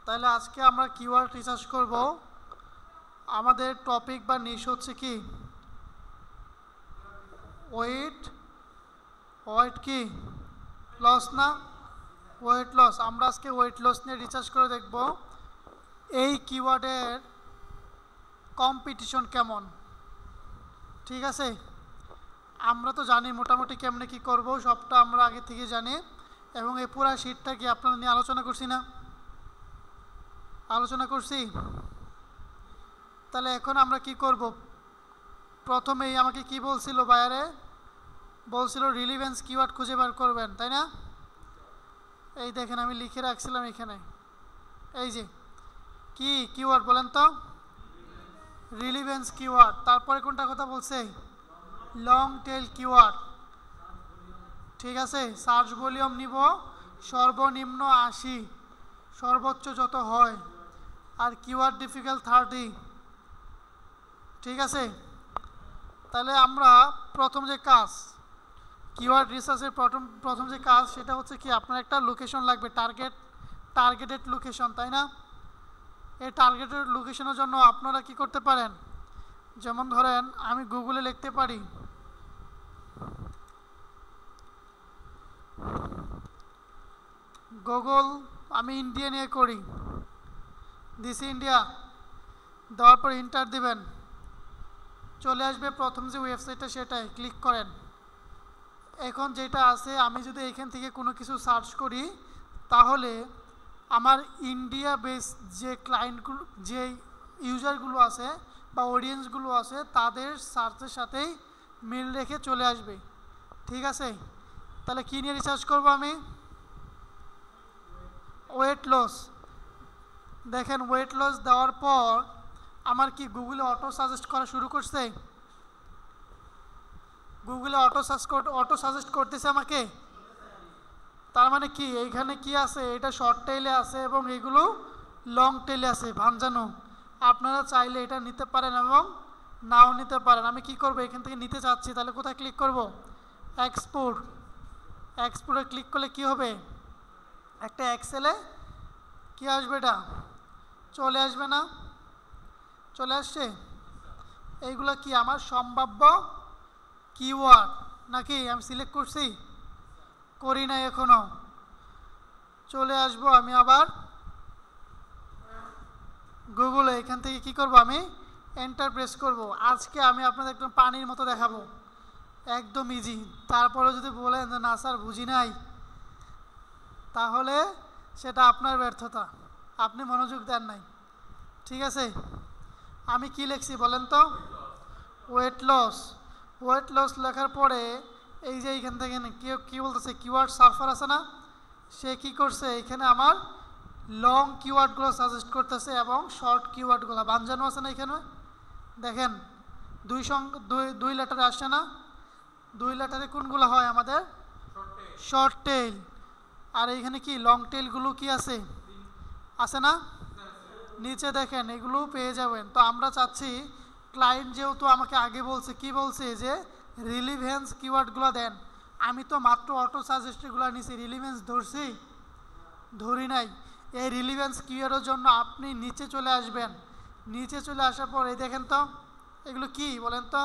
তাহলে আজকে আমরা কিওয়ার্ড রিসার্চ করব। আমাদের টপিক বা নিশ হচ্ছে কি ওয়েট ওয়েট কি লস না, ওয়েট লস। আমরা আজকে ওয়েট লস নিয়ে রিসার্চ করে দেখব এই কিওয়ার্ডের কম্পিটিশন কেমন। ঠিক আছে, আমরা তো জানি মোটামুটি কেমনে কি করব, সবটা আমরা আগে থেকে জানি এবং এই পুরা শীটটা কি আপনারা নিয়ে আলোচনা করছি না, আলোচনা করছি। তাহলে এখন আমরা কি করব, প্রথমেই আমাকে কি বলছিল বাইরে, বলছিল রিলিভেন্স কিওয়ার্ড খুঁজে বের করবেন, তাই না? এই দেখেন আমি লিখে রাখছিলাম এখানে, এই যে কি কিওয়ার্ড বলেন তো, রিলিভেন্স কিওয়ার্ড। তারপরে কোনটা কথা বলছে, লং টেল কিওয়ার্ড। ঠিক আছে, সার্চ ভলিউম নিব সর্বনিম্ন 80, সর্বোচ্চ যত হয়, আর কিওয়ার্ড ডিফিকাল্ট 30। ঠিক আছে, তাহলে আমরা প্রথম যে কাজ, কিওয়ার্ড রিসার্চের প্রথম যে কাজ সেটা হচ্ছে কি, আপনার একটা লোকেশন লাগবে, টার্গেটেড লোকেশন, তাই না? এই টার্গেটেড লোকেশনের জন্য আপনারা কি করতে পারেন, যেমন ধরেন আমি গুগলে লিখতে পারি গুগল, আমি ইন্ডিয়া নিয়ে করি, দিস ইন্ডিয়া, দেওয়ার পর ইন্টার দিবেন, চলে আসবে প্রথম যে ওয়েবসাইটটা, সেটাই ক্লিক করেন। এখন যেটা আছে, আমি যদি এখান থেকে কোনো কিছু সার্চ করি তাহলে আমার ইন্ডিয়া বেস যে ক্লায়েন্টগুলো, যে ইউজারগুলো আছে বা অডিয়েন্সগুলো আছে, তাদের সার্চের সাথেই মিল রেখে চলে আসবে। ঠিক আছে, তাহলে কী নিয়ে রিসার্চ করব আমি, ওয়েট লস। দেখেন ওয়েট লস দেওয়ার পর আমার কি গুগলে অটো সাজেস্ট করা শুরু করছে, গুগলে অটো সাজেস্ট করতেছে আমাকে। তার মানে কি, এইখানে কি আছে, এটা শর্ট টেইলে আছে এবং এগুলো লং টেইলে আছে ভাঞ্জানো। আপনারা চাইলে এটা নিতে পারেন এবং নাও নিতে পারেন। আমি কি করব, এখান থেকে নিতে চাচ্ছি, তাহলে কোথায় ক্লিক করব, এক্সপোর্টে ক্লিক করলে কি হবে, একটা এক্সেলে কি আসবে, এটা চলে আসবে না, চলে আসছে। এইগুলো কি আমার সম্ভাব্য কিওয়ার্ড নাকি, আমি সিলেক্ট করছি, করি না এখনো, চলে আসবো আমি আবার গুগলে। এখান থেকে কি করব, আমি এন্টার প্রেস করব। আজকে আমি আপনাদের একদম পানির মতো দেখাবো, একদম ইজি। তারপরে যদি বলেন যে না স্যার বুঝি নাই, তাহলে সেটা আপনার ব্যর্থতা, আপনি মনোযোগ দেন নাই। ঠিক আছে, আমি কি লিখছি বলেন তো, ওয়েট লস। ওয়েট লস লেখার পরে এই যে এইখান থেকে কি বলতেছে, কিওয়ার্ড সার্ফার আছে না, সে কি করছে, এখানে আমার লং কিওয়ার্ডগুলো সাজেস্ট করতেছে এবং শর্ট কিওয়ার্ডগুলো বাঞ্জানো আছে না। এখানে দেখেন দুই লেটারে আসছে না, দুই লেটারে কোনগুলো হয় আমাদের, শর্ট টেইল। আর এইখানে কি লং টেইলগুলো কি আছে, আছে না, নিচে দেখেন এগুলো পেয়ে যাবেন। তো আমরা চাচ্ছি, ক্লায়েন্ট যেহেতু আমাকে আগে বলছে, কি বলছে যে রিলিভেন্স কিওয়ার্ডগুলো দেন, আমি তো মাত্র অটো সাজেস্টগুলো নিছি, রিলিভেন্স ধরছি, ধরি নাই। এই রিলিভেন্স কিওয়ার্ডের জন্য আপনি নিচে চলে আসবেন, নিচে চলে আসার পর এই দেখেন তো এগুলো কি বলেন তো,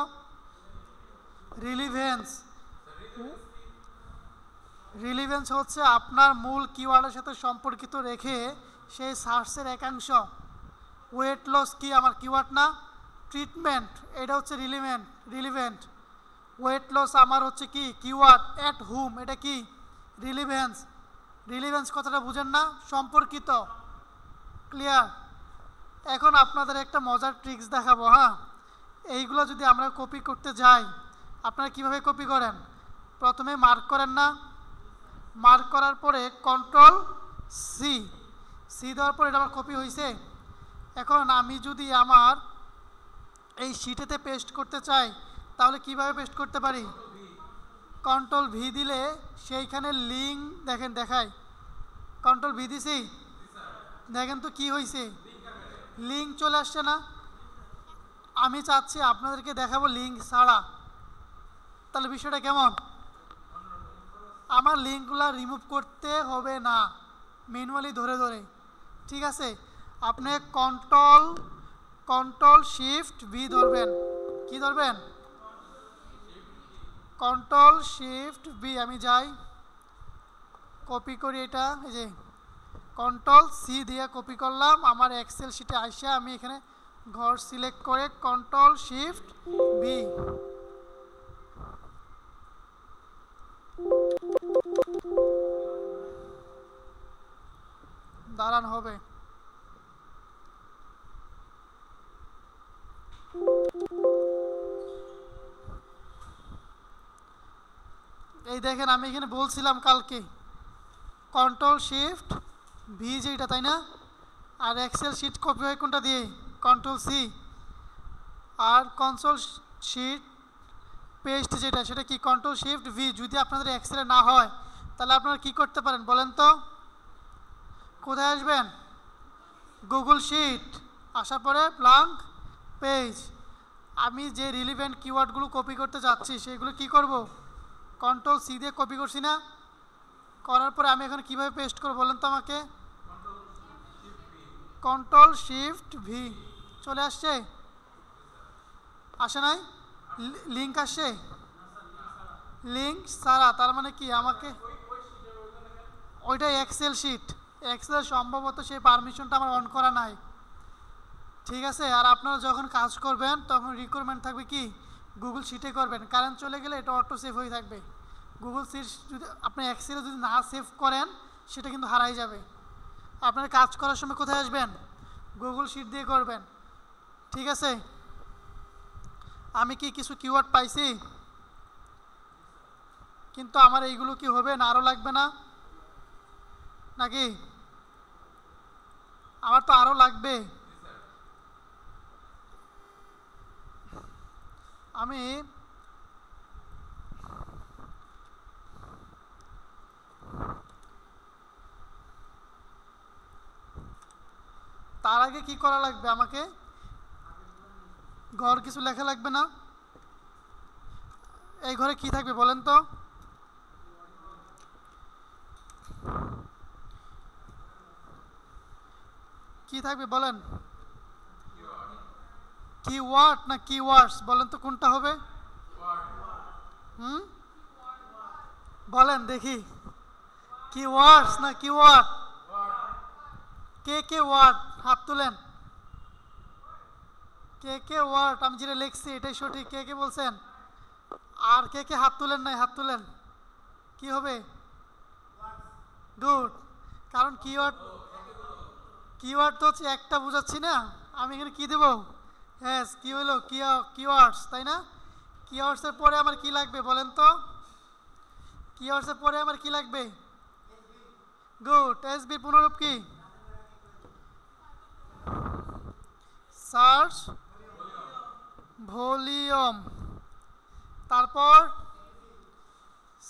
রিলিভেন্স। রিলিভেন্স হচ্ছে আপনার মূল কিওয়ার্ডের সাথে সম্পর্কিত রেখে সেই সার্চের একাংশ। ওয়েট লস কি আমার কিওয়ার্ড না, ট্রিটমেন্ট এটা হচ্ছে রিলিভেন্ট। ওয়েট লস আমার হচ্ছে কি কিওয়ার্ড, অ্যাট হুম এটা কি রিলিভেন্স। রিলিভেন্স কথাটা বুঝেন না, সম্পর্কিত, ক্লিয়ার। এখন আপনাদের একটা মজার ট্রিক্স দেখাবো। হ্যাঁ, এইগুলো যদি আমরা কপি করতে যাই, আপনারা কিভাবে কপি করেন, প্রথমে মার্ক করেন না, মার্ক করার পরে কন্ট্রোল সি দেওয়ার পরে এটা আমার কপি হয়েছে। এখন আমি যদি আমার এই শিটেতে পেস্ট করতে চাই, তাহলে কিভাবে পেস্ট করতে পারি, কন্ট্রোল ভি দিলে সেইখানে লিঙ্ক দেখেন দেখায়, কন্ট্রোল ভি দিছি, দেখেন তো কি হয়েছে, লিঙ্ক চলে আসছে না। আমি চাচ্ছি আপনাদেরকে দেখাবো লিঙ্ক ছাড়া, তাহলে বিষয়টা কেমন, আমার লিঙ্কগুলো রিমুভ করতে হবে না, ম্যানুয়ালি ধরে ধরে ঠিক আছে, আপনি কন্ট্রোল কন্ট্রোল শিফট ভি ধরবেন। কি ধরবেন? Control shift V. আমি যাই, কপি করি এটা, এই যে কন্ট্রোল সি দিয়ে কপি করলাম, আমার এক্সেল শিটে আসে আমি এখানে ঘর সিলেক্ট করে কন্ট্রোল শিফট ভি। দাঁড়ান হবে। এই দেখেন আমি এখানে বলছিলাম কালকে কন্ট্রোল শিফট ভি যেটা, তাই না? আর এক্সেল শিট কপি হয় কোনটা দিয়ে? Control C. আর কনসোল শিট পেস্ট যেটা, সেটা কি? Control shift V. যদি আপনাদের এক্সেলে না হয় তাহলে আপনারা কি করতে পারেন বলেন তো? কোথায় আসবেন? গুগল শিট, আসার পরে ব্ল্যাঙ্ক পেজ। আমি যে রিলিভেন্ট কিওয়ার্ডগুলো কপি করতে যাচ্ছি সেগুলো কি করব? কন্ট্রোল সি দিয়ে কপি করছি না? করার পরে আমি এখানে কিভাবে পেস্ট করব বলেন তো আমাকে? Control shift V. চলে আসছে? আসে নাই? লিঙ্ক আসছে? লিঙ্ক সারা, তার মানে কি আমাকে ওইটা এক্সেল শিট, এক্সেল সম্ভবত সেই পারমিশনটা আমার অন করা নাই। ঠিক আছে, আর আপনারা যখন কাজ করবেন তখন রিকোয়ারমেন্ট থাকবে কি গুগল শিটে করবেন। কারেন্ট চলে গেলে এটা অটো সেভ হয়ে থাকবে। গুগল শিট যদি আপনি এক্সেলে যদি না সেভ করেন সেটা কিন্তু হারাই যাবে। আপনার কাজ করার সময় কোথায় আসবেন? গুগল শিট দিয়ে করবেন। ঠিক আছে, আমি কি কিছু কিওয়ার্ড পাইছি? কিন্তু আমার এইগুলো কি হবে না আরও লাগবে না নাকি? আমার তো আরও লাগবে। আমি তার আগে কি করা লাগবে? আমাকে ঘর কিছু লেখা লাগবে না? এই ঘরে কি থাকবে বলেন তো? কি থাকবে বলেন? কিওয়ার্ড না কিওয়ার্ডস? বলেন তো কোনটা হবে? হুম, বলেন দেখি, কিওয়ার্ডস না কিওয়ার্ড? কে কে ওয়ার্ড হাত তুলেন। কে কে ওয়ার্ড? আমি যেটা লিখছি এটাই সঠিক। কে কে বলছেন? আর কে কে হাত তুলেন নাই? হাত তুলেন। কি হবে? গুড। কারণ কিওয়ার্ড, কিওয়ার্ড তো হচ্ছে একটা বোঝাচ্ছি না, আমি এখানে কি দেবো? হ্যাঁ, কি হলো? কিওয়ার্ডস, তাই না? কিওয়ার্ডসের পরে আমার কি লাগবে বলেন তো? কিওয়ার্ডসের পরে আমার কি লাগবে? গুড। এসবি পুনরূপ কি? Search volume. তারপর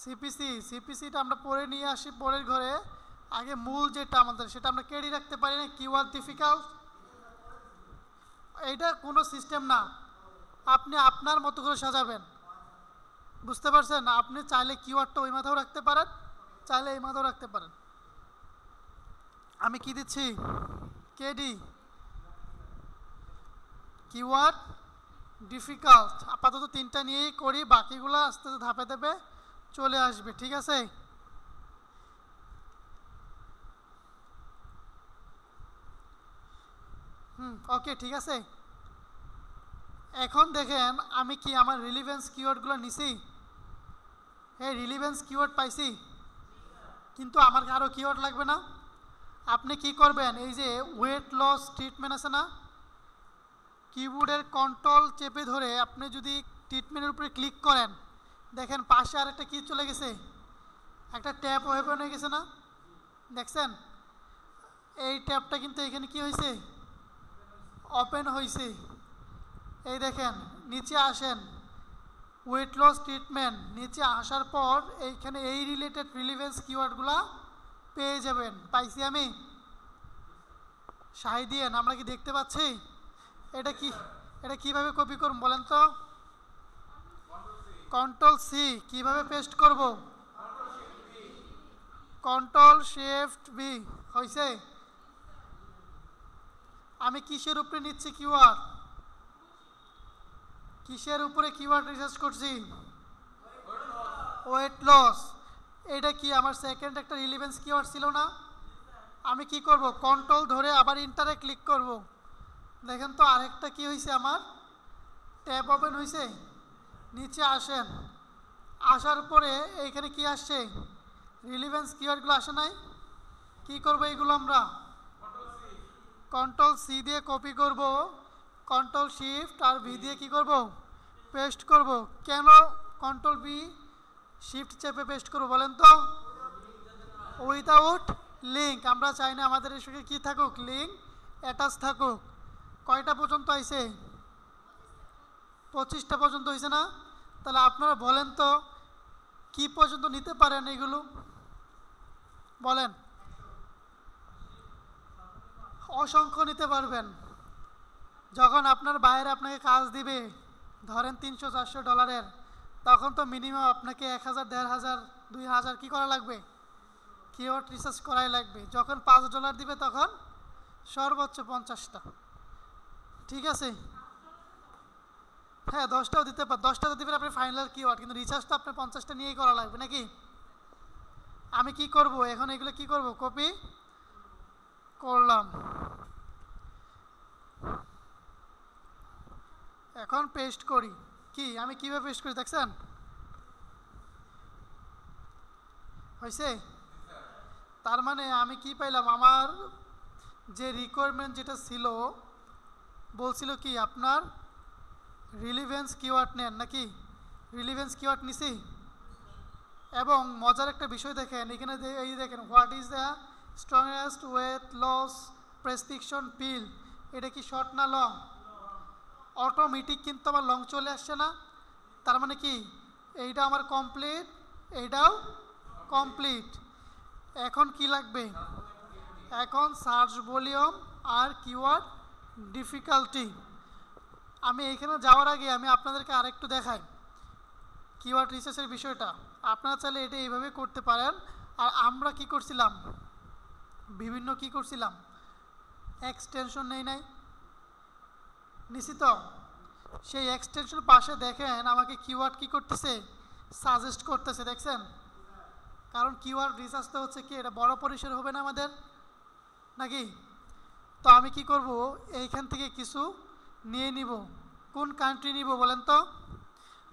সিপিসি। সিপিসিটা আমরা পরে নিয়ে আসি পরের ঘরে। আগে মূল যেটা আমাদের সেটা আমরা কেডি রাখতে পারি না। কিওয়ার্ড ডিফিকাল্ট, এইটা কোনো সিস্টেম না, আপনি আপনার মতো করে সাজাবেন। বুঝতে পারছেন? আপনি চাইলে কিওয়ার্ডটা ওই মাথাও রাখতে পারেন, চাইলে এই মাথাও রাখতে পারেন। আমি কি দিচ্ছি? KD, keyword difficult. আপাতত তিনটা নিয়েই করি, বাকিগুলো আস্তে আস্তে ধাপে ধাপে চলে আসবে। ঠিক আছে, ওকে, ঠিক আছে। এখন দেখেন আমি কি আমার রিলিভেন্স কিওয়ার্ডগুলো নিছি? হ্যাঁ, রিলিভেন্স কিওয়ার্ড পাইছি, কিন্তু আমার আরও কিওয়ার্ড লাগবে না? আপনি কি করবেন? এই যে ওয়েট লস ট্রিটমেন্ট আছে না, কিবোর্ডের কন্ট্রোল চেপে ধরে আপনি যদি ট্রিটমেন্টের উপরে ক্লিক করেন, দেখেন পাশে আরেকটা কি চলে গেছে, একটা ট্যাব ওপেন হয়ে গেছে না? দেখছেন? এই ট্যাবটা কিন্তু এখানে কি হয়েছে? ওপেন হয়েছে। এই দেখেন নিচে আসেন, ওয়েট লস ট্রিটমেন্ট, নিচে আসার পর এইখানে এই রিলেটেড রিলিভেন্স কিওয়ার্ডগুলো পেয়ে যাবেন। পাইছি আমি? সাই দিয়ে আমরা কি দেখতে পাচ্ছি? এটা কি, এটা কিভাবে কপি করব বলেন তো? Control C. কিভাবে পেস্ট করব? Control shift B. হয়েছে? আমি কিসের উপরে নিচ্ছি কিওয়ার্ড? কিসের উপরে কিওয়ার্ড রিসার্চ করছি? Weight loss. এটা কি আমার সেকেন্ড একটা রিলেভেন্স কিওয়ার্ড ছিল না? আমি কি করব, কন্ট্রোল ধরে আবার ইন্টারে ক্লিক করব। দেখেন তো আরেকটা কি হয়েছে, আমার ট্যাব ওপেন হয়েছে। নিচে আসেন, আসার পরে এইখানে কি আসছে, রিলেভেন্স কিওয়ার্ডগুলো আসে নাই? কি করব এইগুলো আমরা? কন্ট্রোল সি দিয়ে কপি করব, কন্ট্রোল শিফট আর ভি দিয়ে কি করব, পেস্ট করব। কেন কন্ট্রোল বি শিফট চেপে পেস্ট করব বলেন তো? Without link. আমরা চাই না আমাদের এর সঙ্গে কী থাকুক, লিঙ্ক অ্যাটাচ থাকুক। কয়টা পর্যন্ত আইছে? 25টা পর্যন্ত হয়েছে না? তাহলে আপনারা বলেন তো কি পর্যন্ত নিতে পারেন এগুলো বলেন? অসংখ্য নিতে পারবেন। যখন আপনার বাইরে আপনাকে কাজ দিবে, ধরেন $300-400, তখন তো মিনিমাম আপনাকে 1000, 1500, 2000 কী করা লাগবে, কিওয়ার্ড রিসার্চ করাই লাগবে। যখন $5 দিবে তখন সর্বোচ্চ 50টা। ঠিক আছে? হ্যাঁ, 10টাও দিতে পার, 10টা দিবেন আপনি ফাইনাল কিওয়ার্ড, কিন্তু রিসার্চ তো আপনার 50টা নিয়েই করা লাগবে নাকি? আমি কি করব এখন, এগুলো কি করব, কপি করলাম, এখন পেস্ট করি। কি আমি কিভাবে পেস্ট করি দেখছেন? হয়েছে? তার মানে আমি কি পাইলাম, আমার যে রিকোয়ারমেন্ট যেটা ছিল, বলছিল কি আপনার রিলেভেন্স কিওয়ার্ড নেন নাকি? রিলেভেন্স কিওয়ার্ড নিছি। এবং মজার একটা বিষয় দেখেন এখানে, এই দেখেন what is the strongest weight loss prescription pill. এটা কি শর্ট না লং? অটোমেটিক কিন্তু আমার লং চলে আসছে না? তার মানে কি এইটা আমার কমপ্লিট, এইটাও কমপ্লিট। এখন কি লাগবে? এখন সার্চ ভলিউম আর কিওয়ার্ড ডিফিকাল্টি। আমি এইখানে যাওয়ার আগে আমি আপনাদেরকে আরেকটু দেখাই কিওয়ার্ড রিসার্চের বিষয়টা। আপনারা চাইলে এটা এইভাবে করতে পারেন। আর আমরা কি করছিলাম, বিভিন্ন কি করছিলাম, এক্সটেনশন নাই নিশ্চিত। সেই এক্সটেনশন পাশে দেখেন আমাকে কিওয়ার্ড কি করতেছে, সাজেস্ট করতেছে, দেখছেন? কারণ কিওয়ার্ড রিসার্চ তো হচ্ছে কি, এটা বড় পরিসরে হবে না আমাদের নাকি? তো আমি কি করব, এইখান থেকে কিছু নিয়ে নিব। কোন কান্ট্রি নিব বলেন তো?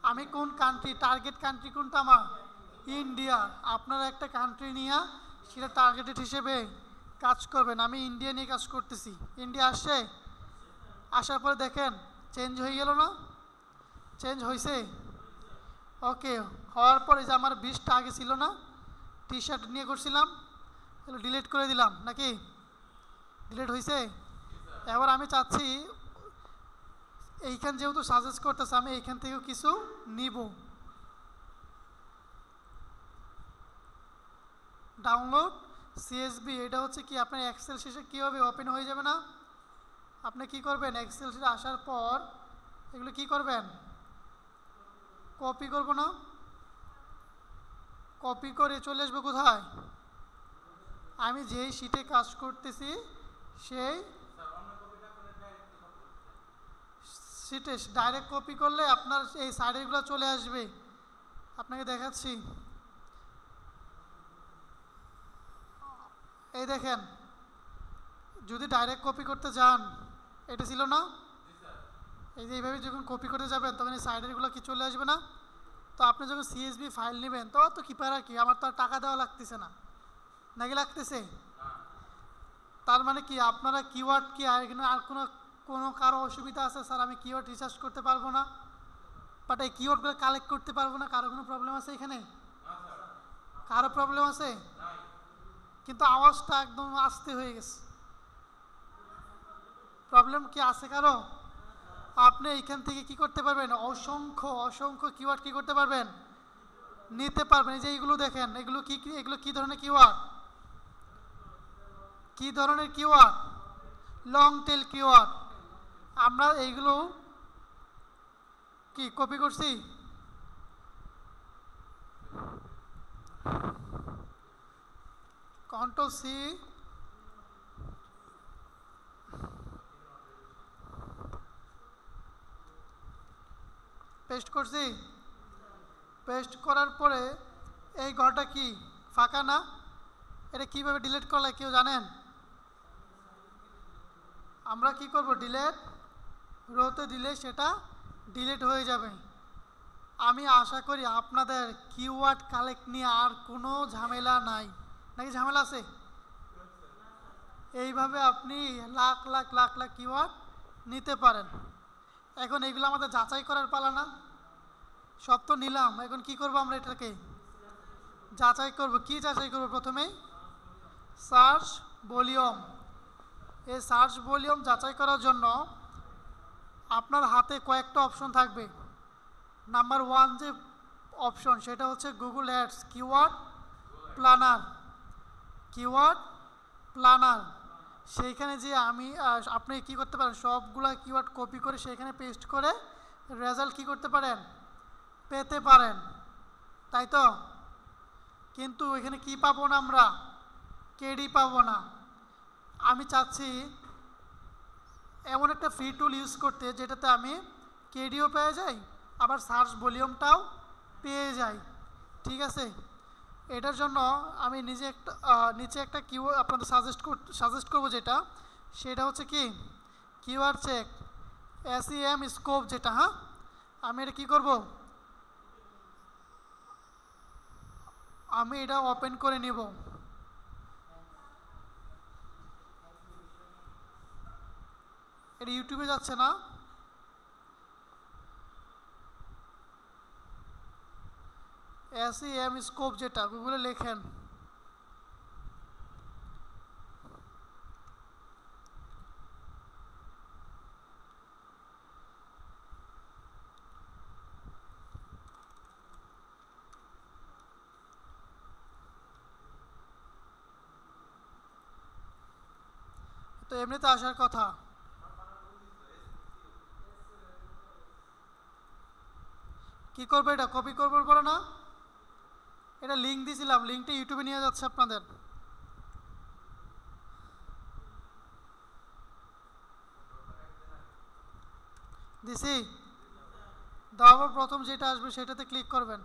আমি কোন কান্ট্রি, টার্গেট কান্ট্রি কোনটা আমার? ইন্ডিয়া। আপনারা একটা কান্ট্রি নিয়ে সেটা টার্গেটেড হিসেবে কাজ করবেন। আমি ইন্ডিয়া নিয়ে কাজ করতেছি। ইন্ডিয়া আসছে, আসার পরে দেখেন চেঞ্জ হয়ে গেল না? চেঞ্জ হয়েছে? ওকে, হওয়ার পরে যে আমার 20টা আগে ছিল না, টি শার্ট নিয়ে করছিলাম, এগুলো ডিলিট করে দিলাম নাকি? ডিলিট হয়েছে? এবার আমি চাচ্ছি এইখান যেহেতু সাজেস্ট করতেছে, আমি এইখান থেকেও কিছু নিব। ডাউনলোড সিএসবি, এটা হচ্ছে কি আপনার এক্সেল শেষে কী হবে, ওপেন হয়ে যাবে না? আপনি কি করবেন, এক্সেল শেষে আসার পর এগুলো কি করবেন, কপি করব না? কপি করে চলে আসবে কোথায়? আমি যেই শিটে কাজ করতেছি সেই শিটে ডাইরেক্ট কপি করলে আপনার এই সাইডেরগুলো চলে আসবে। আপনাকে দেখাচ্ছি, এই দেখেন, যদি ডাইরেক্ট কপি করতে যান, এটা ছিল না? এই যে এইভাবে যখন কপি করতে যাবেন তখন এই সাইডেরগুলো কি চলে আসবে না? তো আপনি যখন সিএসবি ফাইল নেবেন তো কি পারা কি, আমার তো আর টাকা দেওয়া লাগতেছে না নাকি লাগতেছে? তার মানে কি আপনারা কিওয়ার্ড কি আর এখানে আর কোনো কারো অসুবিধা আছে স্যার, আমি কিওয়ার্ড রিসার্চ করতে পারবো না, বাট এই কিওয়ার্ডগুলো কালেক্ট করতে পারবো না, কারো কোনো প্রবলেম আছে এখানে? কারো প্রবলেম আছে? কিন্তু আওয়াজটা একদম আস্তে হয়ে গেছে। প্রবলেম কি আছে কারো? আপনি এইখান থেকে কি করতে পারবেন, অসংখ্য কিওয়ার্ড কি করতে পারবেন, নিতে পারবেন। এই যে এইগুলো দেখেন, এগুলো কি ধরনের কিওয়ার্ড? কি ধরনের কিওয়ার্ড? Long tail keyword. আমরা এইগুলো কি কপি করছি? কন্ট্রোল সি, পেস্ট করছি। পেস্ট করার পরে এই ঘরটা কি ফাঁকা না? এটা কিভাবে ডিলিট করলে কেউ জানেন? আমরা কি করব, ডিলিট রোতে দিলে সেটা ডিলিট হয়ে যাবে। আমি আশা করি আপনাদের কিওয়ার্ড কালেক্ট নিয়ে আর কোনো ঝামেলা নাই, নাকি ঝামেলা আছে? এইভাবে আপনি লাখ লাখ লাখ লাখ কিওয়ার্ড নিতে পারেন। এখন এগুলো আমাদের যাচাই করার পালা না? সব তো নিলাম, এখন কি করব আমরা এটাকে যাচাই করব। কি যাচাই করব? প্রথমেই সার্চ ভলিউম। এই সার্চ ভলিউম যাচাই করার জন্য আপনার হাতে কয়েকটা অপশন থাকবে। নাম্বার 1 যে অপশন সেটা হচ্ছে Google ads keyword planner. Keyword planner, সেইখানে যে আপনি কি করতে পারেন, সবগুলা কিওয়ার্ড কপি করে সেখানে পেস্ট করে রেজাল্ট কি করতে পারেন, পেতে পারেন, তাই তো? কিন্তু এখানে কি পাবো না, আমরা কেডি পাবো না। আমি চাচ্ছি এমন একটা ফ্রি টুল ইউজ করতে যেটাতে আমি কেডিও পেয়ে যাই, আবার সার্চ ভলিউমটাও পেয়ে যাই। ঠিক আছে, এটার জন্য আমি নিচে একটা কিওয়ার্ড আপনাদের সাজেস্ট করব, সেটা হচ্ছে কি কিওয়ার্ড চেক SEM স্কোপ যেটা। হ্যাঁ, আমি এটা কি করব, আমি এটা ওপেন করে নিব। এটা ইউটিউবে যাচ্ছে না, SEM স্কোপ যেটা, গুগলে লেখেন। তো এমনিতে আসার কথা। কি করবো, এটা কপি করবো বলে না? এটা লিঙ্ক দিয়েছিলাম, লিঙ্কটা ইউটিউবে নিয়ে যাচ্ছে আপনাদের। দিছি, দেওয়ার প্রথম যেটা আসবে সেটাতে ক্লিক করবেন।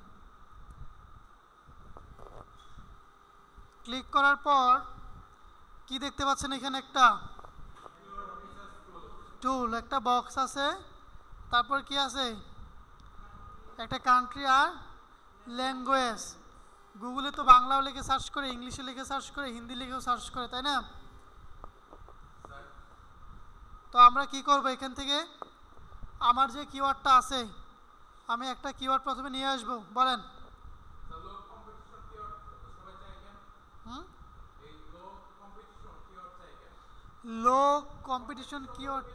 ক্লিক করার পর কি দেখতে পাচ্ছেন, এখানে একটা টুল, একটা বক্স আছে, তারপর কি আছে, একটা কান্ট্রি আর ল্যাঙ্গুয়েজ। গুগলে তো বাংলাও লিখে সার্চ করে, ইংলিশে লিখে সার্চ করে, হিন্দি লিখেও সার্চ করে, তাই না? তো আমরা কি করব, এখান থেকে আমার যে কিওয়ার্ডটা আছে, আমি একটা কিওয়ার্ড প্রথমে নিয়ে আসব। বলেন। লো কম্পিটিশন কিওয়ার্ড,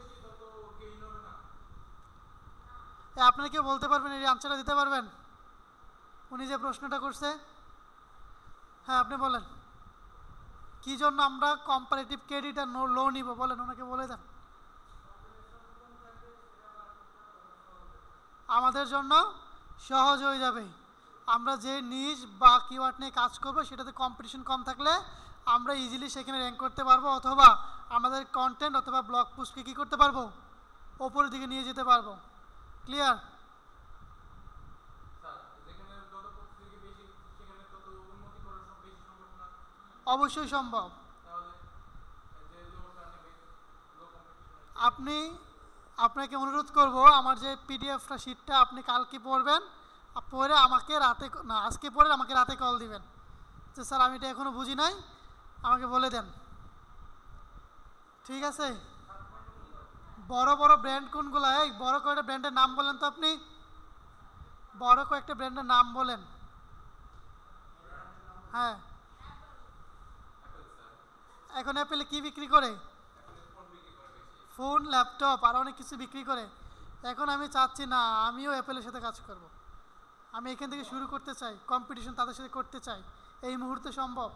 আপনারা কেউ বলতে পারবেন, এই আনসারটা দিতে পারবেন? উনি যে প্রশ্নটা করছে, হ্যাঁ আপনি বলেন, কি জন্য আমরা কম্পারেটিভ ক্রেডিট আর লো নিব, বলেন, ওনাকে বলে দেন। আমাদের জন্য সহজ হয়ে যাবে। আমরা যে নিজ বা কিওয়ার্ড নিয়ে কাজ করব সেটাতে কম্পিটিশন কম থাকলে আমরা ইজিলি সেখানে র্যাঙ্ক করতে পারবো, অথবা আমাদের কন্টেন্ট অথবা ব্লগ পোস্টকে কী করতে পারবো, ওপরের দিকে নিয়ে যেতে পারবো। ক্লিয়ার? অবশ্যই সম্ভব। আপনাকে অনুরোধ করব, আমার যে পিডিএফটা শিটটা আপনি কালকে পড়বেন, পড়ে আমাকে রাতে না আজকে পড়ে আমাকে রাতে কল দিবেন যে স্যার আমি এটা এখনও বুঝি নাই, আমাকে বলে দেন। ঠিক আছে? বড় বড় ব্র্যান্ড কোনগুলো, এই বড় কয়েকটা ব্র্যান্ডের নাম বলেন তো, আপনি বড় কয়েকটা ব্র্যান্ডের নাম বলেন। হ্যাঁ, এখন অ্যাপেলে কি বিক্রি করে? ফোন, ল্যাপটপ আর অনেক কিছু বিক্রি করে। এখন আমি চাচ্ছি না আমিও অ্যাপেলের সাথে কাজ করব, আমি এখান থেকে শুরু করতে চাই, কম্পিটিশন তাদের সাথে করতে চাই। এই মুহূর্তে সম্ভব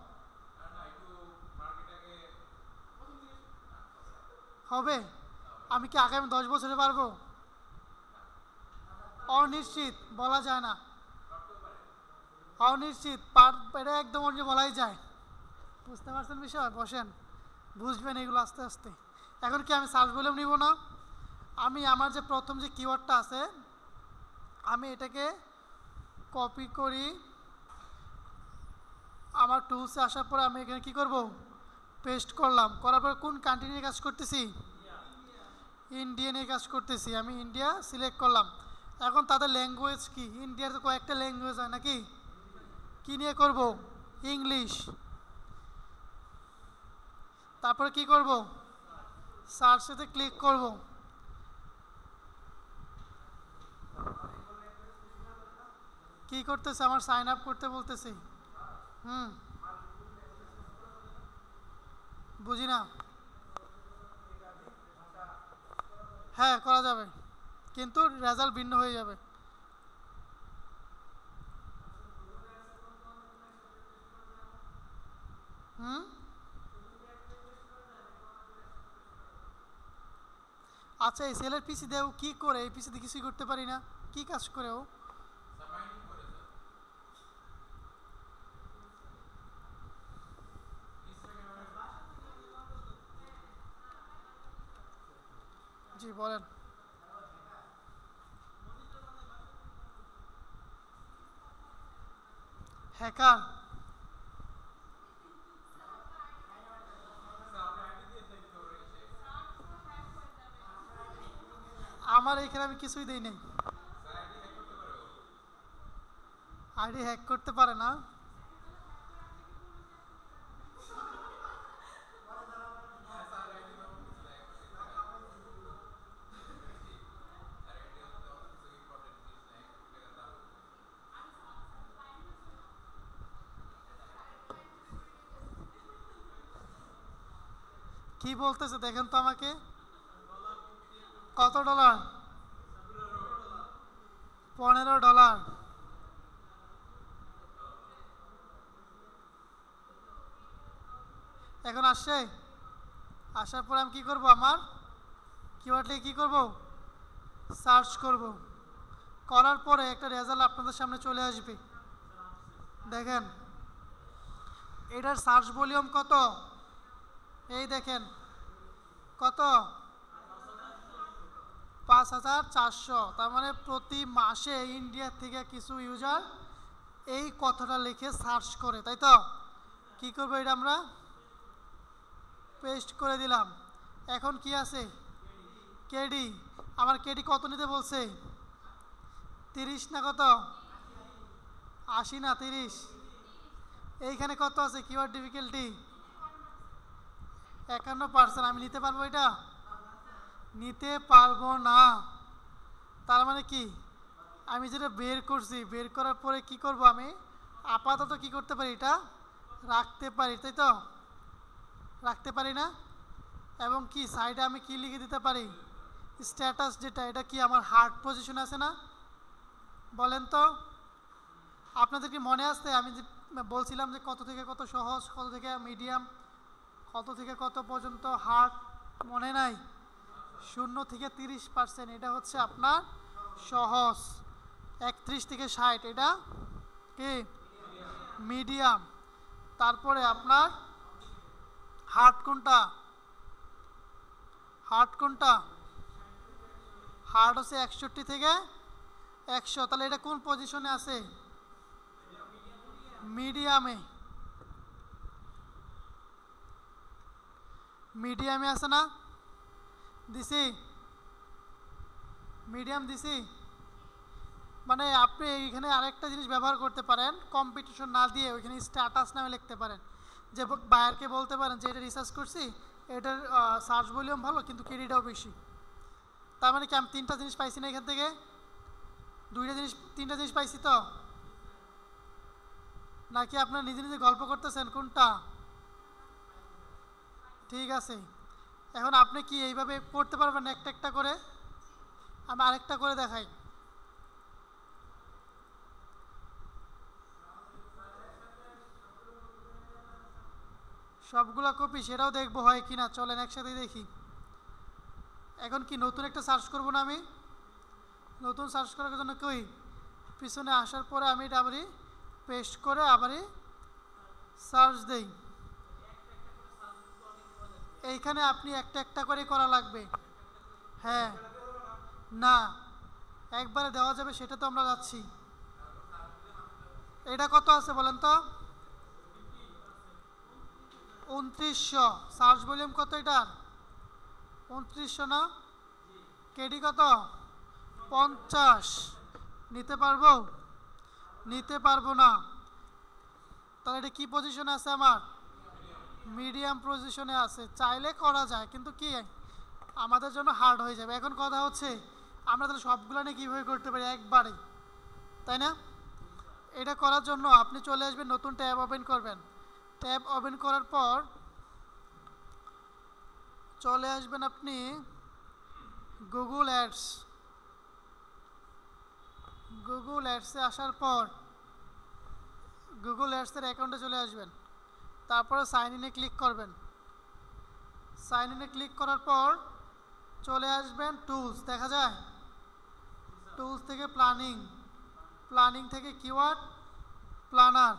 হবে? আমি কি আগামী 10 বছরে পারবো? অনিশ্চিত, বলা যায় না, অনিশ্চিত। এটা একদম বলাই যায়। বুঝতে পারছেন বিষয়? বসেন, বুঝবেন এগুলো আস্তে আস্তে। এখন কি আমি সার্চ ভলিউম নিব না? আমি আমার যে প্রথম যে কিওয়ার্ডটা আছে আমি এটাকে কপি করি, আমার টুলসে আসার পরে আমি এখানে কি করব, পেস্ট করলাম, করার পর কোন কান্ট্রি নিয়ে কাজ করতেছি, ইন্ডিয়া নিয়ে কাজ করতেছি, আমি ইন্ডিয়া সিলেক্ট করলাম। এখন তাদের ল্যাঙ্গুয়েজ কি, ইন্ডিয়ার তো কয়েকটা ল্যাঙ্গুয়েজ হয় নাকি, কি নিয়ে করব, ইংলিশ। তারপরে কি করব, সার্চেতে ক্লিক করব। কি করতেছে, আমার সাইন আপ করতে বলতেছে। হুম, বুঝি না। হ্যাঁ করা যাবে, কিন্তু রেজাল্ট ভিন্ন হয়ে যাবে। হুম, আচ্ছা এই সেলের পিসি দেও কি করে, এই পিসি দিয়ে কিছুই করতে পারি না, কি কাজ করে ও? জি বলেন। হ্যাকার? আমার এখানে আমি কিছুই দেই নাই। আইডি হ্যাক করতে পারে না? কি বলতেছে দেখেন তো আমাকে। কত ডলার? $15। এখন আসছে, আসার পরে আমি কি করব, আমার কিওয়ার্ড লিখে কি করব, সার্চ করব, করার পরে একটা রেজাল্ট আপনাদের সামনে চলে আসবে। দেখেন এটার সার্চ ভলিউম কত, এই দেখেন কত, 5400। তার মানে প্রতি মাসে ইন্ডিয়া থেকে কিছু ইউজার এই কথাটা লিখে সার্চ করে, তাই তো? কি করবো, এটা আমরা পেস্ট করে দিলাম। এখন কি আছে, কেডি। আমার কেডি কত নিতে বলছে, 30 না কত, 80 না 30? এইখানে কত আছে কিওয়ার্ড ডিফিকাল্টি, 51%। আমি নিতে পারবো এটা, নিতে পারবো না। তার মানে কি, আমি যেটা বের করছি, বের করার পরে কি করব, আমি আপাতত কি করতে পারি, এটা রাখতে পারি, তাই তো? রাখতে পারি না? এবং কি সাইডে আমি কি লিখে দিতে পারি, স্ট্যাটাস যেটা, এটা কি আমার হার্ড পজিশন আছে না, বলেন তো? আপনাদের কি মনে আছে আমি যে বলছিলাম যে কত থেকে কত সহজ, কত থেকে মিডিয়াম, কত থেকে কত পর্যন্ত হার্ড, মনে নাই? 0 থেকে 30%, এটা হচ্ছে আপনার সহজ। 31 থেকে 60 এটা কি মিডিয়াম। তারপরে আপনার হার্ড কোনটা, হার্ড কোনটা, হার্ড হচ্ছে 61 থেকে 100। তাহলে এটা কোন পজিশনে আছে, মিডিয়ামে। মিডিয়ামে আছে না, দিছি, মিডিয়াম দিছি। মানে আপনি এখানে আরেকটা জিনিস ব্যবহার করতে পারেন, কম্পিটিশন না দিয়ে ওইখানে স্ট্যাটাস নামে লিখতে পারেন, যে বায়ারকে বলতে পারেন যে এটা রিসার্চ করছি, এটার সার্চ ভলিউম ভালো কিন্তু ক্রেডিটটাও বেশি। তার মানে কি আমি 3টা জিনিস পাইছি না এখান থেকে, 2টা জিনিস, 3টা জিনিস পাইছি তো? নাকি আপনারা নিজে নিজে গল্প করতেছেন কোনটা? ঠিক আছে, এখন আপনি কি এইভাবে পড়তে পারবেন একটা একটা করে? আমি আরেকটা করে দেখাই। সবগুলা কপি, সেটাও দেখবো হয় কি না, চলেন একসাথে দেখি। এখন কি নতুন একটা সার্চ করব না আমি, নতুন সার্চ করার জন্য কই পিছনে আসার পরে আমি এটা আবারই পেস্ট করে আবারই সার্চ দেই। এইখানে আপনি একটা একটা করে করা লাগবে। হ্যাঁ, না একবারে দেওয়া যাবে সেটা তো আমরা যাচ্ছি। এটা কত আছে বলেন তো? 2900। সার্চ ভলিউম কত এটার? 2900 না? কেডি কত? 50। নিতে পারবো? নিতে পারবো না। তাহলে এটা কি পজিশনে আছে আমার? মিডিয়াম পজিশনে আছে। চাইলে করা যায় কিন্তু কি আমাদের জন্য হার্ড হয়ে যাবে। এখন কথা হচ্ছে আমরা তাহলে সবগুলো নিয়ে কীভাবে করতে পারি একবারে, তাই না? এটা করার জন্য আপনি চলে আসবেন, নতুন ট্যাব ওপেন করবেন। ট্যাব ওপেন করার পর চলে আসবেন আপনি গুগল অ্যাডস। গুগল অ্যাডসে আসার পর গুগল অ্যাডসের অ্যাকাউন্টে চলে আসবেন, তারপরে সাইন ইনে ক্লিক করবেন। সাইন ইনে ক্লিক করার পর চলে আসবেন টুলস, দেখা যায় টুলস থেকে প্ল্যানিং, প্ল্যানিং থেকে কিওয়ার্ড প্ল্যানার,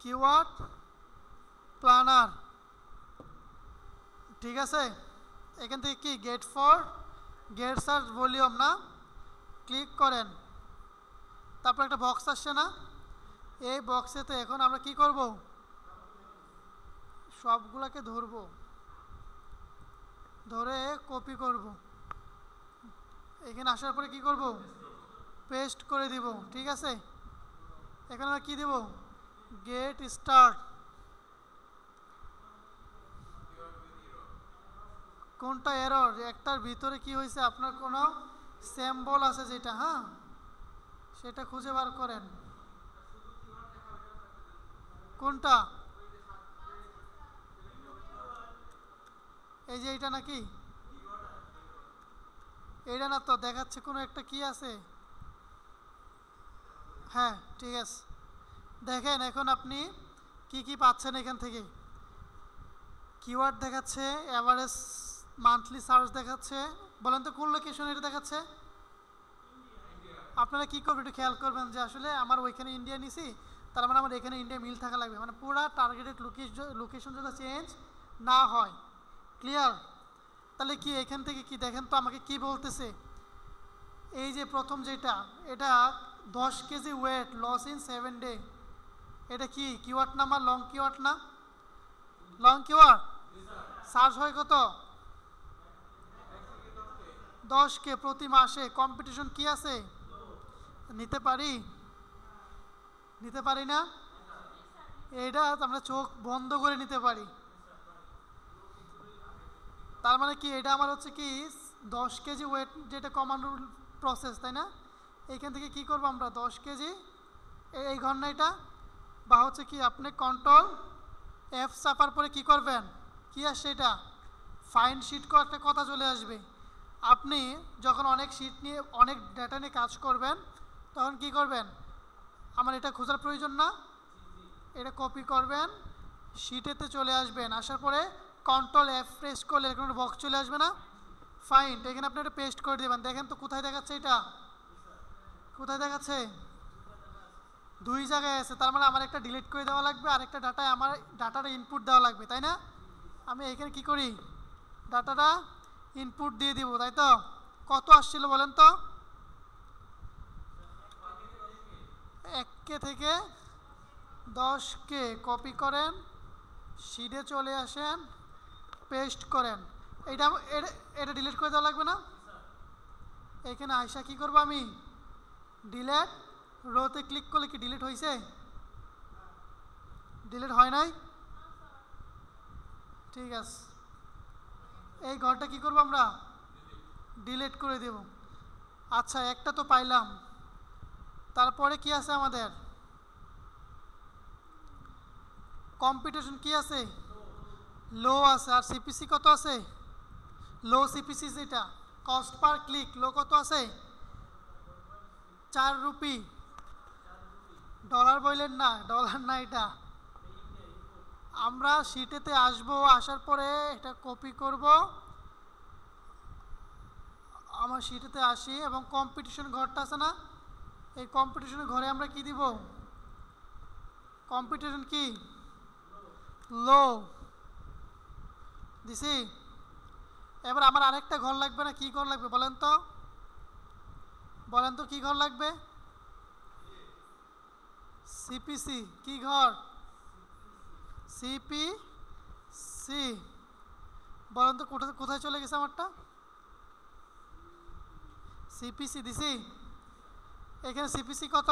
কিওয়ার্ড প্ল্যানার, ঠিক আছে? এখান থেকে কি গেট সার্চ ভলিউম না, ক্লিক করেন। তারপর একটা বক্স আসছে না, এই বক্সেতে এখন আমরা কি করব? সবগুলোকে ধরবো, ধরে কপি করব। এখানে আসার পরে কি করব? পেস্ট করে দিব, ঠিক আছে? এখানে আমরা কি দেব? Get start. কোনটা এরর? একটার ভিতরে কি হয়েছে, আপনার কোনো সিম্বল আছে যেটা, হ্যাঁ সেটা খুঁজে বার করেন। কোনটা? এই যে এইটা নাকি? এইটা না তো, দেখাচ্ছে কোনো একটা কি আছে। হ্যাঁ ঠিক আছে, দেখেন এখন আপনি কি কি পাচ্ছেন এখান থেকে। কিওয়ার্ড দেখাচ্ছে, এভারেজ মান্থলি সার্চ দেখাচ্ছে। বলেন তো কোন লোকেশন এটা দেখাচ্ছে? আপনারা কি করবেন একটু খেয়াল করবেন যে আসলে আমার ওইখানে ইন্ডিয়া নিছি, তার মানে আমার এখানে ইন্ডিয়া মিল থাকা লাগবে, মানে পুরো টার্গেটেড লোকেশন যদি চেঞ্জ না হয়। ক্লিয়ার? তাহলে কি এখান থেকে কি দেখেন তো আমাকে কি বলতেছে। এই যে প্রথম যেটা, এটা 10 KG weight loss in 7 day, এটা কি কিওয়ার্ড না আমার লং কিওয়ার্ড না? Long keyword. সার্চ হয় কত? 10K প্রতি মাসে। কম্পিটিশন কি আছে? নিতে পারি? নিতে পারি না? এইটা আমরা চোখ বন্ধ করে নিতে পারি। তার মানে কি এটা আমার হচ্ছে কি 10 কেজি ওয়েট যেটা কমানোর প্রসেস, তাই না? এইখান থেকে কি করব আমরা 10 কেজি এই ঘর না এটা, বা হচ্ছে কি আপনি কন্ট্রোল F চাপার পরে কি করবেন, কি আসছে এটা ফাইন্ড শিট একটা কথা চলে আসবে। আপনি যখন অনেক শিট নিয়ে অনেক ডেটা নিয়ে কাজ করবেন তখন কি করবেন, আমার এটা খোঁজার প্রয়োজন না, এটা কপি করবেন, শিটেতে চলে আসবেন, আসার পরে কন্ট্রোল F প্রেস করলে এরকম একটা বক্স চলে আসবে না, ফাইন্ড। এখানে আপনি এটা পেস্ট করে দেবেন। দেখেন তো কোথায় দেখাচ্ছে, এটা কোথায় দেখাচ্ছে? 2 জায়গায় আছে। তার মানে আমার একটা ডিলিট করে দেওয়া লাগবে, আর একটা ডাটায় আমার ডাটাটা ইনপুট দেওয়া লাগবে, তাই না? আমি এখানে কি করি, ডাটাটা ইনপুট দিয়ে দিব, তাই তো? কত আসছিল বলেন তো? 1K থেকে 10K কপি করেন, শিটে চলে আসেন, পেস্ট করেন। এটা এটা ডিলিট করে দেওয়া লাগবে না? এখানে আয়সা কি করবো আমি, ডিলিট রোতে ক্লিক করলে কি ডিলিট হয়েছে? ডিলিট হয় নাই? ঠিক আছে, এই ঘরটা কি করবো আমরা, ডিলিট করে দেব। আচ্ছা একটা তো পাইলাম, তারপরে কি আছে আমাদের? কম্পিটিশন কি আছে? লো আছে। আর সিপিসি কত আছে? লো সিপিসি যেটা কস্ট পার ক্লিক, লো কত আছে? 4 রুপি। ডলার বললেন না, ডলার না, এটা আমরা শিটেতে আসবো, আসার পরে এটা কপি করব, আমার শিটেতে আসি এবং কম্পিটিশন ঘরটা আছে না, এই কম্পিটিশনের ঘরে আমরা কি দিব, কম্পিটিশন কি লো দিছি। এবার আমার আরেকটা ঘর লাগবে না? কি ঘর লাগবে বলেন তো? বলেন তো কি ঘর লাগবে? সিপিসি। কি ঘর? সিপিসি। বলেন তো কোথায় কোথায় চলে গেছে আমারটা? সিপিসি দিছি। এখানে সিপিসি কত?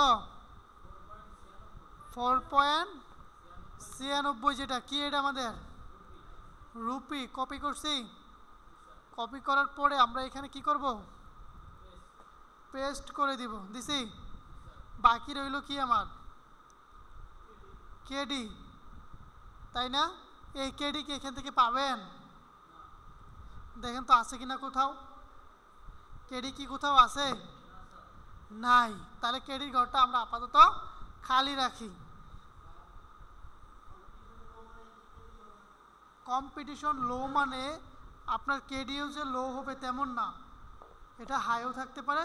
4.96। যেটা কি এটা আমাদের রুপি। কপি করছি। কপি করার পরে আমরা এখানে কি করব? পেস্ট করে দিব। দিছি। বাকি রইল কি আমার? কেডি, তাই না? এই কেডি কি এখান থেকে পাবেন? দেখেন তো আছে কিনা কোথাও। কেডি কি কোথাও আছে? নাই। তাহলে কেডির ঘরটা আমরা আপাতত খালি রাখি। কম্পিটিশন লো মানে আপনার কেডিও যে লো হবে তেমন না, এটা হাইও থাকতে পারে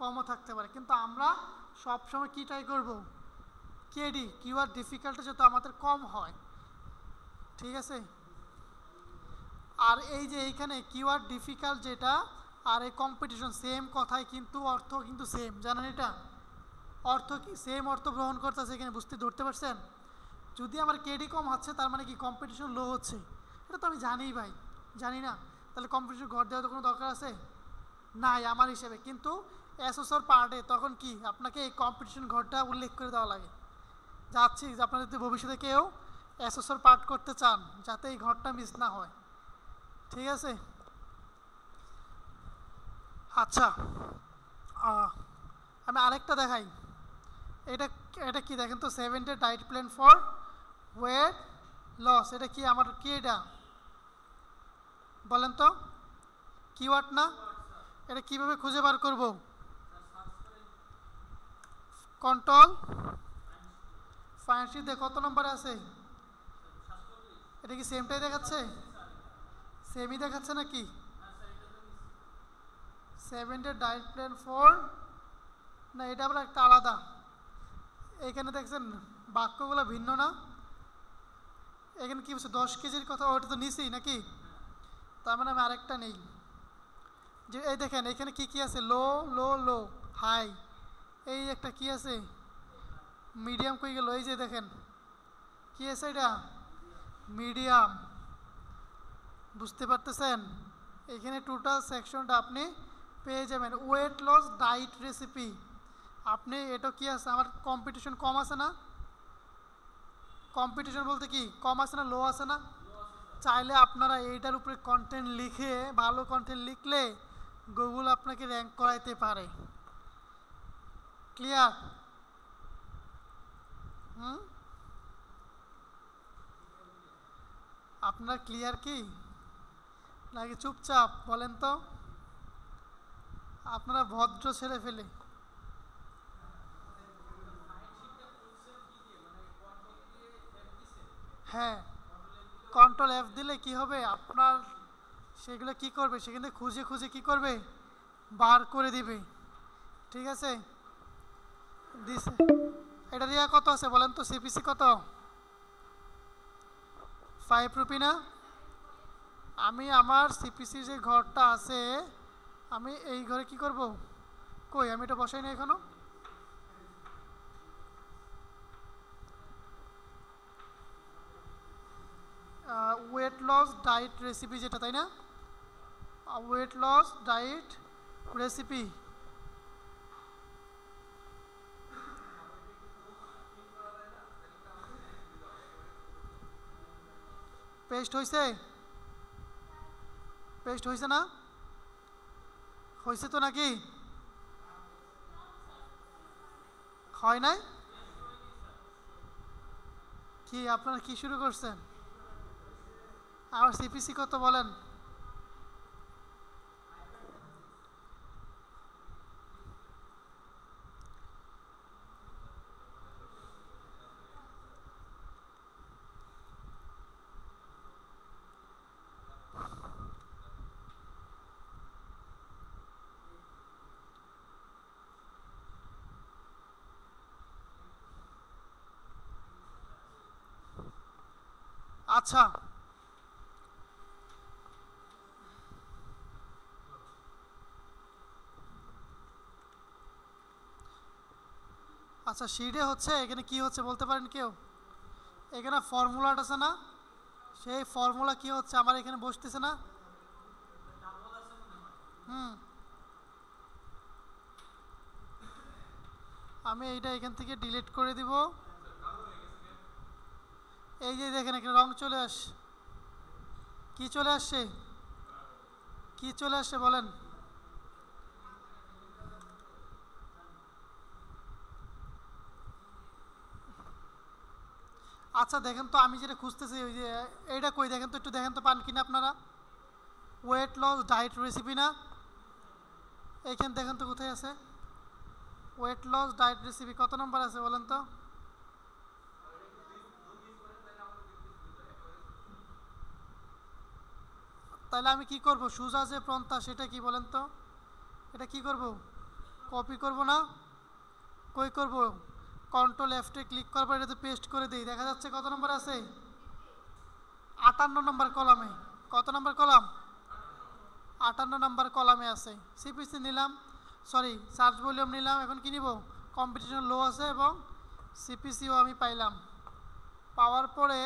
কমও থাকতে পারে, কিন্তু আমরা সবসময় কী ট্রাই করব? কেডি কিউআর ডিফিকাল্টি যত আমাদের কম হয়। ঠিক আছে। আর এই যে এইখানে কিউআর ডিফিকাল্ট যেটা আর এই কম্পিটিশন সেম কথাই, কিন্তু অর্থ কিন্তু সেম। জানেন এটা? অর্থ কি সেম অর্থ গ্রহণ করতেছে এখানে, বুঝতে ধরতে পারছেন? যদি আমার কেডি কম হচ্ছে তার মানে কি কম্পিটিশন লো হচ্ছে? এটা তো আমি জানিই ভাই। জানি না? তাহলে কম্পিটিশন ঘর দেওয়ার তো কোনো দরকার আছে? নাই আমার হিসেবে। কিন্তু এসএসওর পার্টে তখন কি আপনাকে এই কম্পিটিশন ঘরটা উল্লেখ করে দেওয়া লাগে। যাচ্ছি যে আপনারা যদি ভবিষ্যতে কেউ এসএসওর পার্ট করতে চান যাতে এই ঘরটা মিস না হয়। ঠিক আছে। আচ্ছা, আমি আরেকটা দেখাই। এটা এটা কি দেখেন তো, 7 day diet plan for weight loss. এটা কি আমার কি? এটা বলেন তো কিওয়ার্ড না? এটা কিভাবে খুঁজে বার করব? কন্ট্রোল ফাইন্ড কত নম্বরে আছে? এটা কি সেমটাই দেখাচ্ছে? সেমই দেখাচ্ছে নাকি? 7 ডে ডায়েট প্ল্যান ফর, না এটা আবার একটা আলাদা। এখানে দেখছেন বাক্যগুলো ভিন্ন না? এখানে কি বলছে 10 কেজির কথা, ওটা তো নিছি নাকি? তার মানে আমি আরেকটা নেই। যে এই দেখেন এখানে কি কি আছে? লো লো লো, হাই। এই একটা কি আছে? মিডিয়াম কই গেল? এই যে দেখেন কি আছে এটা? মিডিয়াম। বুঝতে পারতেছেন? এখানে টোটাল সেকশনটা আপনি পেয়ে যাবেন। Weight loss diet recipe. আপনি এটা কি আছে? আমার কম্পিটিশন কম আছে না? কম্পিটিশন বলতে কি কম আছে না, লো আছে না? চাইলে আপনারা এইটার উপরে কন্টেন্ট লিখে, ভালো কন্টেন্ট লিখলে গুগল আপনাকে র্যাঙ্ক করাইতে পারে। ক্লিয়ার? আপনারা ক্লিয়ার কি নাকি চুপচাপ বলেন তো? আপনারা ভদ্র ছেড়ে ফেলে। হ্যাঁ, কন্ট্রোল এফ দিলে কি হবে আপনার? সেগুলো কি করবে? সেখানে খুঁজে খুঁজে কি করবে? বার করে দিবে। ঠিক আছে। দিছে। এটা রিয়া কত আছে বলেন তো? সিপিসি কত? 5 রুপি না? আমি আমার সিপিসির যে ঘরটা আছে, আমি এই ঘরে কি করব? কই আমি এটা বসাই না এখনো। ওয়েট লস ডায়েট রেসিপি যেটা, তাই না? Weight loss diet recipe. Paste হয়েছে? পেস্ট হয়েছে না? হয়েছে তো নাকি? হয় নাই? কি আপনারা কি শুরু করছেন? আমার সিপিসি কত বলেন? আচ্ছা, আচ্ছা শিটে হচ্ছে, এখানে কি হচ্ছে বলতে পারেন কেউ? এখানে ফর্মুলাটা আছে না, সেই ফর্মুলা কি হচ্ছে আমার এখানে বসতেছে না। হুম, আমি এইটা এখান থেকে ডিলিট করে দিব। এই যে দেখেন এখানে রং চলে আসছে। কি চলে আসছে? কি চলে আসছে বলেন? আচ্ছা দেখেন তো, আমি যেটা খুঁজতেছি ওই যে এইটা কই দেখেন তো, একটু দেখেন তো পান কিনা আপনারা। ওয়েট লস ডায়েট রেসিপি না, এইখানে দেখেন তো কোথায় আছে ওয়েট লস ডায়েট রেসিপি, কত নম্বর আছে বলেন তো? তাহলে আমি কি করব? সুজা যে প্রন্থা সেটা কি বলেন তো? এটা কি করব? কপি করব না, কই করব? কন্ট্রোল এফটে ক্লিক করার পর এটাতে পেস্ট করে দিই, দেখা যাচ্ছে কত নম্বর আছে? 58 নম্বর কলামে। কত নম্বর কলাম? 58 নম্বর কলামে আছে। সিপিসি নিলাম, সরি সার্চ ভলিউম নিলাম, এখন কি নিব? কম্পিটিশন লো আছে এবং সিপিসিও আমি পাইলাম। পাওয়ার পরে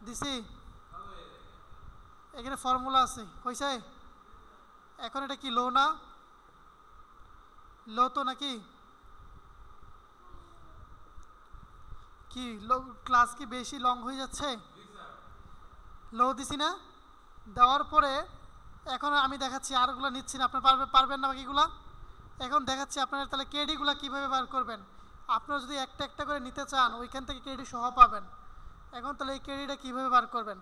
দিছি, এখানে ফর্মুলা আছে, হয়েছে? এখন এটা কি লো না? লো তো নাকি? কি লো? ক্লাস কি বেশি লং হয়ে যাচ্ছে? লো দিছি না? দেওয়ার পরে এখন আমি দেখাচ্ছি, আরগুলো নিচ্ছি না, আপনার পারবেন না বাকিগুলা। এখন দেখাচ্ছি আপনারা তাহলে কেডিগুলো কীভাবে বার করবেন। আপনারা যদি একটা একটা করে নিতে চান ওইখান থেকে কেডি সহ পাবেন। এখন তাহলে এই কেডিটা কীভাবে বার করবেন?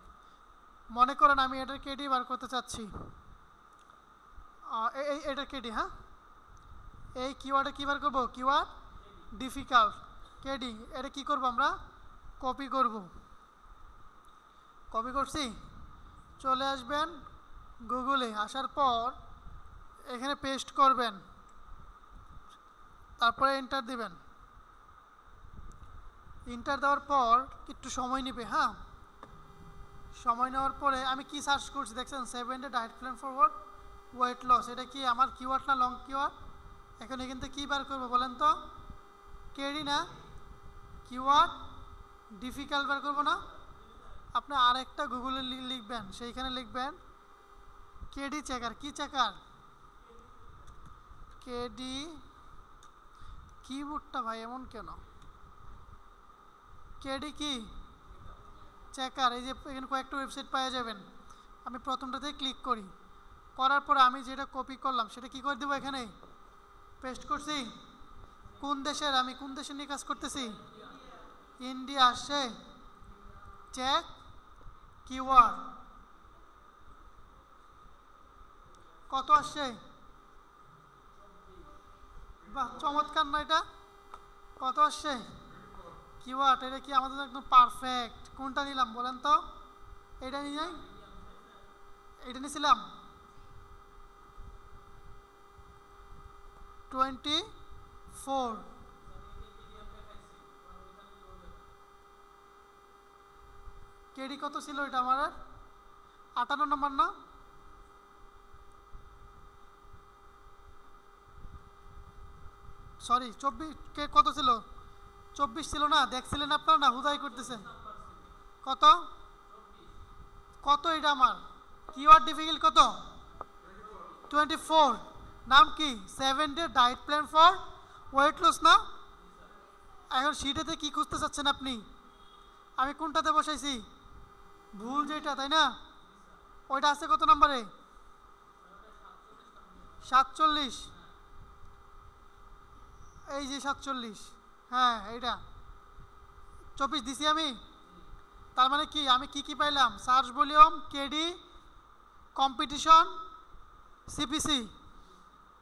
মনে করেন আমি এটার কেডি বার করতে চাচ্ছি, এটার কেডি, হ্যাঁ এই কিওয়ার্ডে কী বার করবো? কিওয়ার্ড ডিফিকাল্ট কেডি, এটা কী করবো আমরা? কপি করব। কপি করছি, চলে আসবেন গুগলে, আসার পর এখানে পেস্ট করবেন, তারপরে এন্টার দিবেন। এন্টার দেওয়ার পর একটু সময় নেবে, হ্যাঁ সময় নেওয়ার পরে আমি কি সার্চ করছি দেখছেন? 7 day diet plan for weight loss, এটা কি আমার কিওয়ার্ড না লং কিওয়ার্ড? এখন এখান থেকে কী বার করবো বলেন তো? কেডি না, কিওয়ার্ড ডিফিকাল্ট বার করবো না? আপনি আরেকটা গুগলে লিখবেন, সেইখানে লিখবেন কেডি চেকার। কি চেকার? কেডি, কিবোর্ডটা ভাই এমন কেন? কেডি কি চেকার, এই যে এখানে কয়েকটা ওয়েবসাইট পাওয়া যাবেন। আমি প্রথমটাতে ক্লিক করি, করার পরে আমি যেটা কপি করলাম সেটা কি করে দেবো? এখানে পেস্ট করছি। কোন দেশের? আমি কোন দেশে নিয়ে কাজ করতেছি? ইন্ডিয়া। আসছে চেক কিওয়ার্ড, কত আসছে? বাহ চমৎকার না এটা? কত আসছে কিওয়ার্ড? এটা কি আমাদের একদম পারফেক্ট। কোনটা নিলাম বলেন তো? এটা নিয়ে যাই, এটা নিয়েছিলাম 24। কেডি কত ছিল এটা আমার? 58 নম্বর না? সরি 24, কে কত ছিল? 24 ছিল না? দেখছিলেন আপনারা না হুদাই করতেছেন? কত কত এটা আমার কিওয়ার্ড ডিফিকাল্ট কত? 24। নাম কি? 7 day diet plan for weight loss না? এখন শিটেতে কি খুঁজতে চাচ্ছেন আপনি? আমি কোনটাতে বসাইছি? ভুল যেটা, তাই না? ওইটা আছে কত নম্বরে? 47। এই যে 47, হ্যাঁ এইটা 24 দিছি আমি। তার মানে কি আমি কি কি পাইলাম? Search volume, KD, competition, CPC.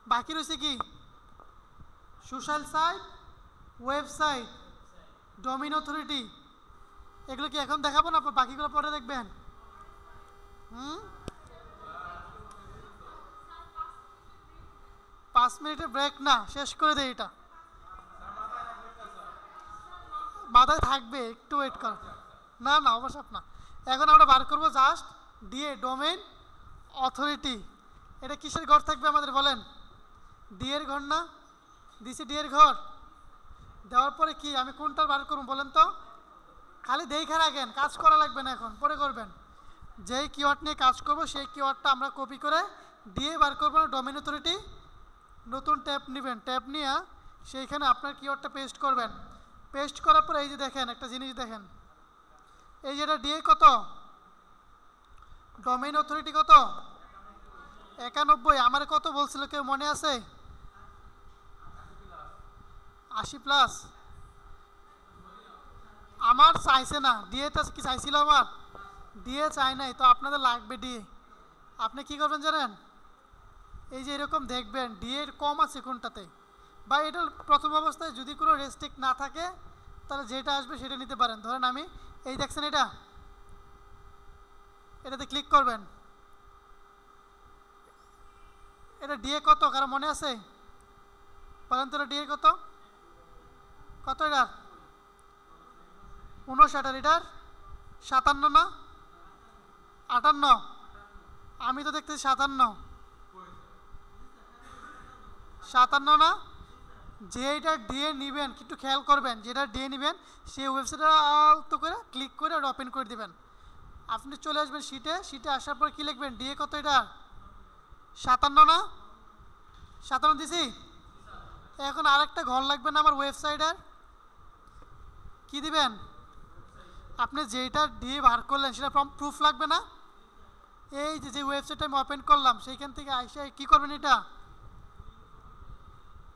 বাকি রয়েছে কি? Social site, website, domain authority. এগুলো কি এখন দেখাবো না? বাকিগুলো পরে দেখবেন। 5 মিনিটের ব্রেক না, শেষ করে দেয় এটা। মাথায় থাকবে, একটু ওয়েট কর। না না অবশ্য না। এখন আমরা বার করবো জাস্ট ডিএ, ডোমেইন অথরিটি। এটা কিসের ঘর থাকবে আমাদের বলেন? ডি এর ঘর না? দিছি ডি এর ঘর। দেওয়ার পরে কি আমি কোনটা বার করব বলেন তো? খালি দেখে রাখেন, কাজ করা লাগবে না, এখন পরে করবেন। যেই কিওয়ার্ড নিয়ে কাজ করব সেই কিওয়ার্ডটা আমরা কপি করে দিয়ে বার করবো না ডোমেইন অথরিটি। নতুন ট্যাব নেবেন, ট্যাব নিয়ে সেইখানে আপনার কিওয়ার্ডটা পেস্ট করবেন। পেস্ট করার পরে এই যে দেখেন একটা জিনিস দেখেন, এই যে এটা ডিএ কত, ডোমেইন অথরিটি কত 91। আমার কত বলছিল কেউ মনে আছে? 80+। আমার চাইছে না, ডিএটা কি চাইছিল আমার? ডিএ চাই নাই, তো আপনাদের লাগবে ডিএ। আপনি কি করবেন জানেন? এই যে এরকম দেখবেন ডিএ কম আছে কোনটাতে, বা এটা প্রথম অবস্থায় যদি কোনো রেস্ট্রিক্ট না থাকে তাহলে যেটা আসবে সেটা নিতে পারেন। ধরেন আমি এই দেখছেন এটাতে ক্লিক করবেন। এটা ডিএ কত কারো মনে আছে? বলেন তো এটা ডিএ কত? কত এটা? 59। এটার 57 না 58? আমি তো দেখতেছি 57 না। যেটা ডিএ নেবেন একটু খেয়াল করবেন, যেটা ডিএ নেবেন সেই ওয়েবসাইটে আলতো করে ক্লিক করে ওটা ওপেন করে দিবেন। আপনি চলে আসবেন শিটে আসার পর কি লিখবেন? ডিএ কত এটা? 57 না? 57 দিছি। এখন আরেকটা ঘর লাগবে না আমার ওয়েবসাইটের, কি দিবেন? আপনি যেটা ডিএ বার করলেন সেটা প্রুফ লাগবে না? এই যে ওয়েবসাইটটা আমি ওপেন করলাম সেইখান থেকে আইসা কি করবেন? এটা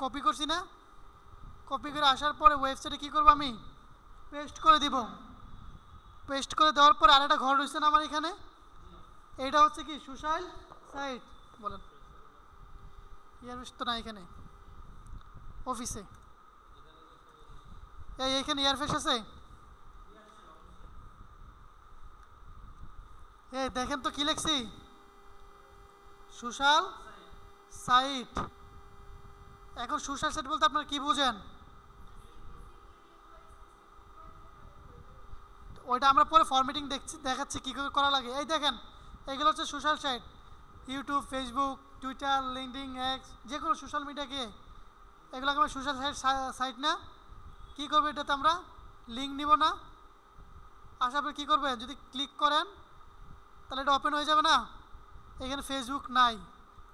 কপি করছি না? কপি করে আসার পরে ওয়েবসাইটে কি করব আমি? পেস্ট করে দিব। পেস্ট করে দেওয়ার পরে আরেকটা ঘর রয়েছে না আমার এখানে, এইটা হচ্ছে কি সোশ্যাল সাইট। বলেন ইয়ারফেস তো না এখানে অফিসে, এইখানে ইয়ারফেস আছে। এই দেখেন তো কি লিখছি? Social site. এখন সোশ্যাল সাইট বলতে আপনারা কি বুঝেন? ওইটা আমরা পরে ফরম্যাটিং দেখাচ্ছি কী করে করা লাগে। এই দেখেন এগুলো হচ্ছে social site, YouTube, Facebook, Twitter, LinkedIn, X, যে কোনো সোশ্যাল মিডিয়াকে এগুলোকে আমরা সোশ্যাল সাইট না। কী করবো? এটাতে আমরা লিঙ্ক নিব না। আসার পর কী করবেন? যদি ক্লিক করেন তাহলে এটা ওপেন হয়ে যাবে না? এখানে ফেসবুক নাই,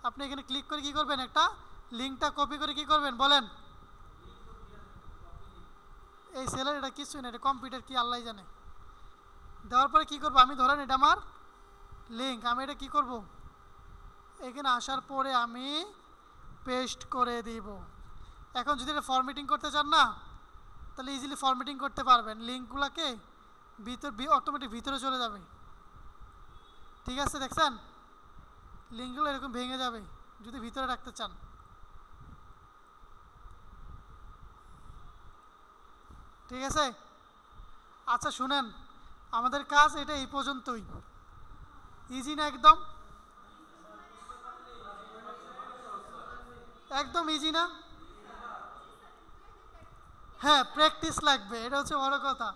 আপনি এখানে ক্লিক করে কী করবেন? একটা লিঙ্কটা কপি করে কী করবেন বলেন? এই সেলের এটা কিছুই না, এটা কম্পিউটার কি আল্লাহ জানে। দেওয়ার পরে কী করবো? আমি ধরেন এটা আমার লিঙ্ক, আমি এটা কী করব? এখানে আসার পরে আমি পেস্ট করে দিব। এখন যদি এটা ফরম্যাটিং করতে চান না তাহলে ইজিলি ফরম্যাটিং করতে পারবেন, লিঙ্কগুলোকে অটোমেটিক ভিতরে চলে যাবে। ঠিক আছে, দেখছেন লিঙ্কগুলো এরকম ভেঙে যাবে যদি ভিতরে রাখতে চান। ঠিক আছে, আচ্ছা শুনেন, আমাদের কাজ এটা এই পর্যন্তই। ইজি না? একদম একদম ইজি না? হ্যাঁ, প্র্যাকটিস লাগবে, এটা হচ্ছে বড় কথা।